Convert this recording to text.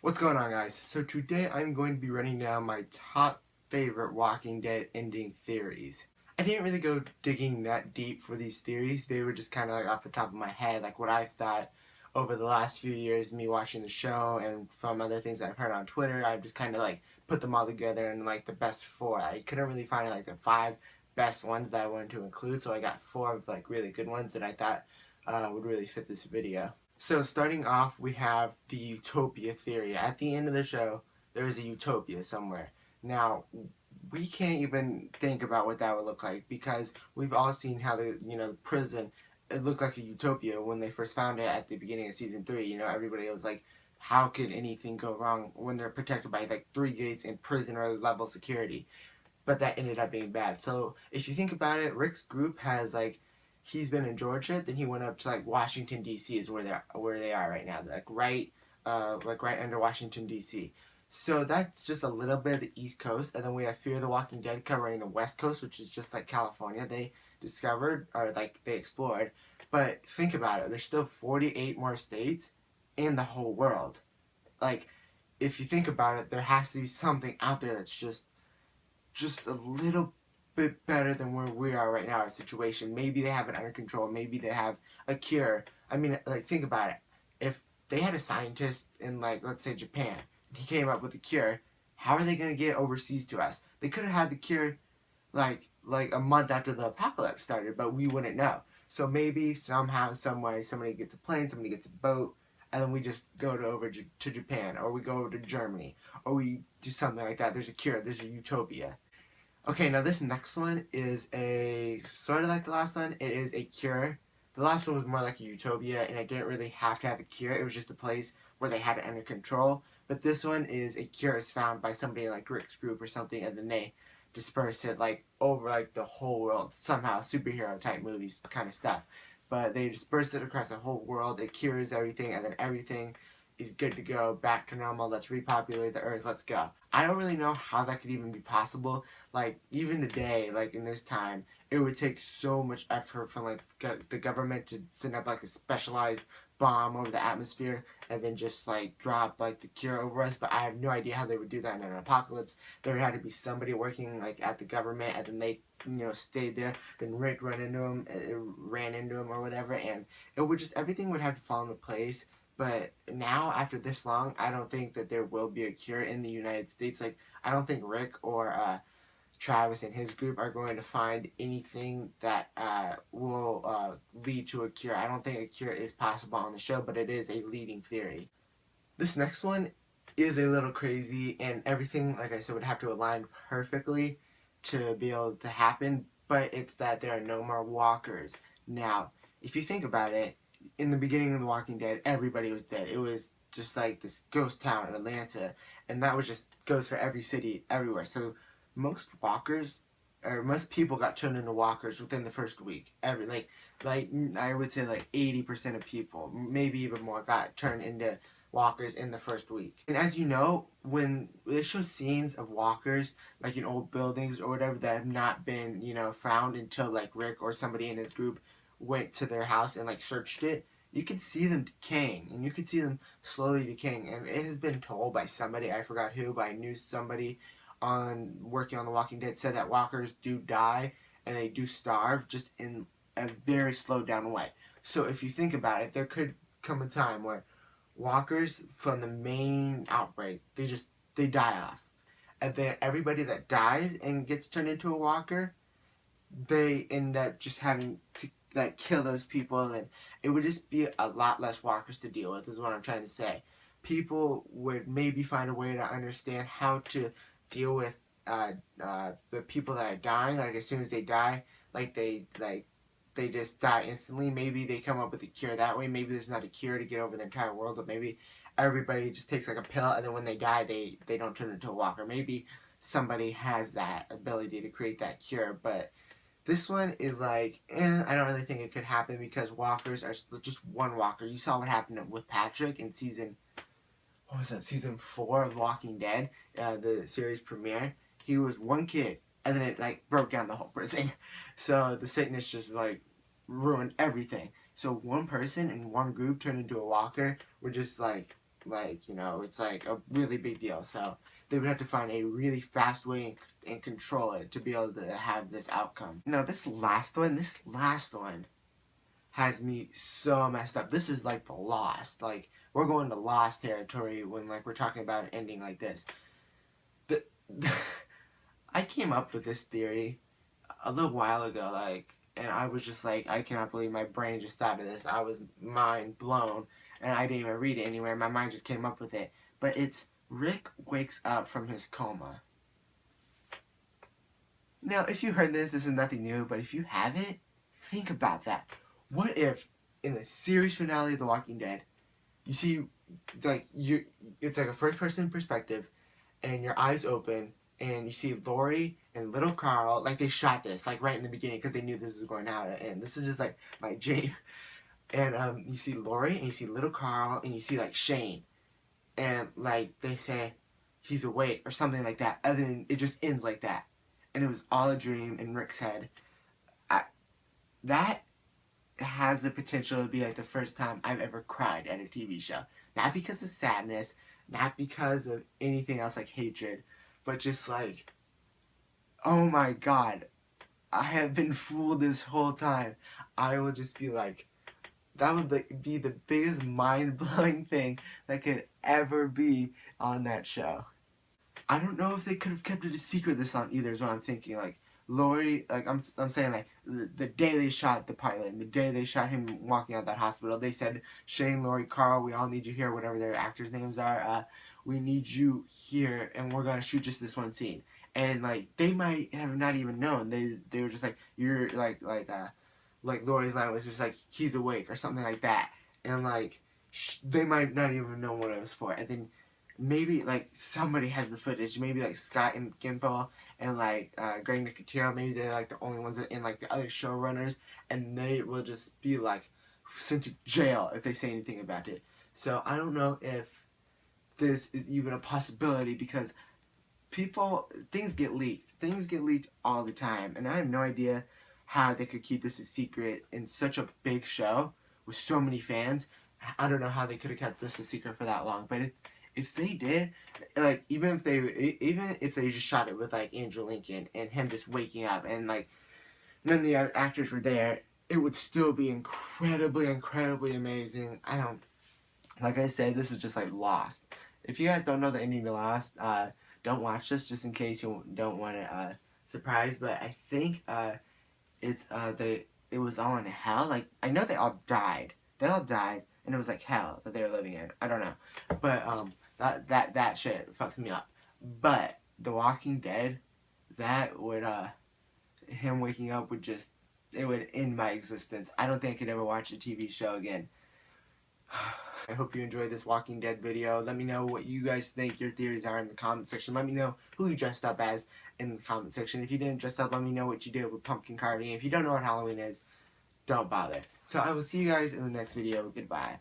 What's going on, guys? So today I'm going to be running down my top favorite Walking Dead ending theories. I didn't really go digging that deep for these theories. They were just kind of like off the top of my head, like what I've thought over the last few years, me watching the show and from other things I've heard on Twitter. I've just kind of like put them all together and like the best four. I couldn't really find like the five best ones that I wanted to include, so I got four of like really good ones that I thought would really fit this video. So starting off, we have the utopia theory. At the end of the show, there is a utopia somewhere. Now, we can't even think about what that would look like because we've all seen how the prison, it looked like a utopia when they first found it at the beginning of season 3. Everybody was like, how could anything go wrong when they're protected by like 3 gates in prison or level security? But that ended up being bad. So if you think about it, Rick's group has like he's been in Georgia, then he went up to like Washington D.C. is where they are right now, like right under Washington D.C. So that's just a little bit of the East Coast, and then we have Fear the Walking Dead covering the West Coast, which is just like California. They discovered or like they explored, but think about it. There's still 48 more states in the whole world. Like if you think about it, there has to be something out there that's just a little bit better than where we are right now, our situation. Maybe they have it under control. Maybe they have a cure. I mean, like, think about it. If they had a scientist in, like, let's say Japan, and he came up with a cure, how are they going to get overseas to us? They could have had the cure, like a month after the apocalypse started, but we wouldn't know. So maybe somehow, some way, somebody gets a plane, somebody gets a boat, and then we just go over to Japan, or we go over to Germany, or we do something like that. There's a cure. There's a utopia. Okay, now this next one is a sort of like the last one. It is a cure. The last one was more like a utopia, and it didn't really have to have a cure. It was just a place where they had it under control. But this one is a cure is found by somebody like Rick's group or something, and then they disperse it like over like the whole world somehow, superhero type movies kind of stuff. But they disperse it across the whole world. It cures everything, and then everything is good to go, back to normal. Let's repopulate the earth. Let's go. I don't really know how that could even be possible. Like even today, like in this time, it would take so much effort from like the government to send up like a specialized bomb over the atmosphere and then just like drop like the cure over us. But I have no idea how they would do that in an apocalypse. There would have to be somebody working like at the government, and then they stayed there. Then Rick ran into him or whatever, and it would just everything would have to fall into place. But now, after this long, I don't think that there will be a cure in the United States. Like, I don't think Rick or Travis and his group are going to find anything that will lead to a cure. I don't think a cure is possible on the show, but it is a leading theory. This next one is a little crazy, and everything, like I said, would have to align perfectly to be able to happen, but it's that there are no more walkers. Now, if you think about it, in the beginning of The Walking Dead, everybody was dead. It was just like this ghost town in Atlanta, and that was just goes for every city everywhere. So most walkers or most people got turned into walkers within the first week. Like I would say like 80% of people, maybe even more, got turned into walkers in the first week. And as you know, when they show scenes of walkers like in old buildings or whatever that have not been, found until like Rick or somebody in his group went to their house and like searched it, you could see them decaying, and you could see them slowly decaying. And it has been told by somebody, I forgot who, but I knew somebody on working on The Walking Dead said that walkers do die and they do starve, just in a very slowed down way. So if you think about it, there could come a time where walkers from the main outbreak, they die off, and then everybody that dies and gets turned into a walker, they end up just having to like kill those people, and it would just be a lot less walkers to deal with, is what I'm trying to say. People would maybe find a way to understand how to deal with the people that are dying, like as soon as they die, they just die instantly. Maybe they come up with a cure that way. Maybe there's not a cure to get over the entire world, but maybe everybody just takes like a pill, and then when they die, they don't turn into a walker. Maybe somebody has that ability to create that cure, but this one is like, I don't really think it could happen because walkers are just one walker. You saw what happened with Patrick in season 4 of Walking Dead, the series premiere. He was one kid, and then it like broke down the whole prison. So the sickness just like ruined everything. So one person in one group turned into a walker would just like like, you know, it's like a really big deal. So they would have to find a really fast way and control it to be able to have this outcome. No, this last one has me so messed up. This is like the Lost. Like, we're going to Lost territory when, like, we're talking about an ending like this. The, I came up with this theory a little while ago, like, and I was just like, I cannot believe my brain just thought of this. I was mind blown, and I didn't even read it anywhere. My mind just came up with it. But it's Rick wakes up from his coma. Now, if you heard this is nothing new, but if you haven't, think about that. What if, in the series finale of The Walking Dead, you see, like, it's like a first-person perspective, and your eyes open, and you see Lori and little Carl, like, they shot this, like, right in the beginning, because they knew this was going out, and this is just, like, my dream. And, you see Lori, and you see little Carl, and you see, like, Shane, and, like, they say, he's awake, or something like that, and then it just ends like that. And it was all a dream in Rick's head. That has the potential to be like the first time I've ever cried at a TV show. Not because of sadness, not because of anything else like hatred, but just like, oh my god, I have been fooled this whole time. I will just be like, that would be the biggest mind-blowing thing that could ever be on that show. I don't know if they could have kept it a secret this long either is what I'm thinking. Like, Lori, like, I'm saying, like, the day they shot the pilot, and the day they shot him walking out that hospital, they said, Shane, Lori, Carl, we all need you here, whatever their actors' names are, we need you here, and we're gonna shoot just this one scene. And, like, they might have not even known. They were just like, you're, like Lori's line was just like, he's awake, or something like that. And, like, they might not even know what it was for. And then maybe, like, somebody has the footage. Maybe, like, Scott and Gimple and, like, Greg Nicotero, maybe they're, like, the only ones that in, like, the other showrunners, and they will just be, like, sent to jail if they say anything about it. So I don't know if this is even a possibility, because things get leaked. Things get leaked all the time, and I have no idea how they could keep this a secret in such a big show with so many fans. I don't know how they could have kept this a secret for that long, but if they did, like, even if they just shot it with, like, Andrew Lincoln and him just waking up and, like, none of the other actors were there, it would still be incredibly, incredibly amazing. Like I said, this is just like Lost. If you guys don't know the ending to Lost, don't watch this just in case you don't want it surprise. But I think it was all in hell. Like, I know they all died. They all died, and it was like hell that they were living in. I don't know, but that shit fucks me up. But The Walking Dead, that would him waking up would just, it would end my existence. I don't think I could ever watch a TV show again. I hope you enjoyed this Walking Dead video. Let me know what you guys think your theories are in the comment section. Let me know who you dressed up as in the comment section. If you didn't dress up, let me know what you did with pumpkin carving. If you don't know what Halloween is, don't bother. So I will see you guys in the next video. Goodbye.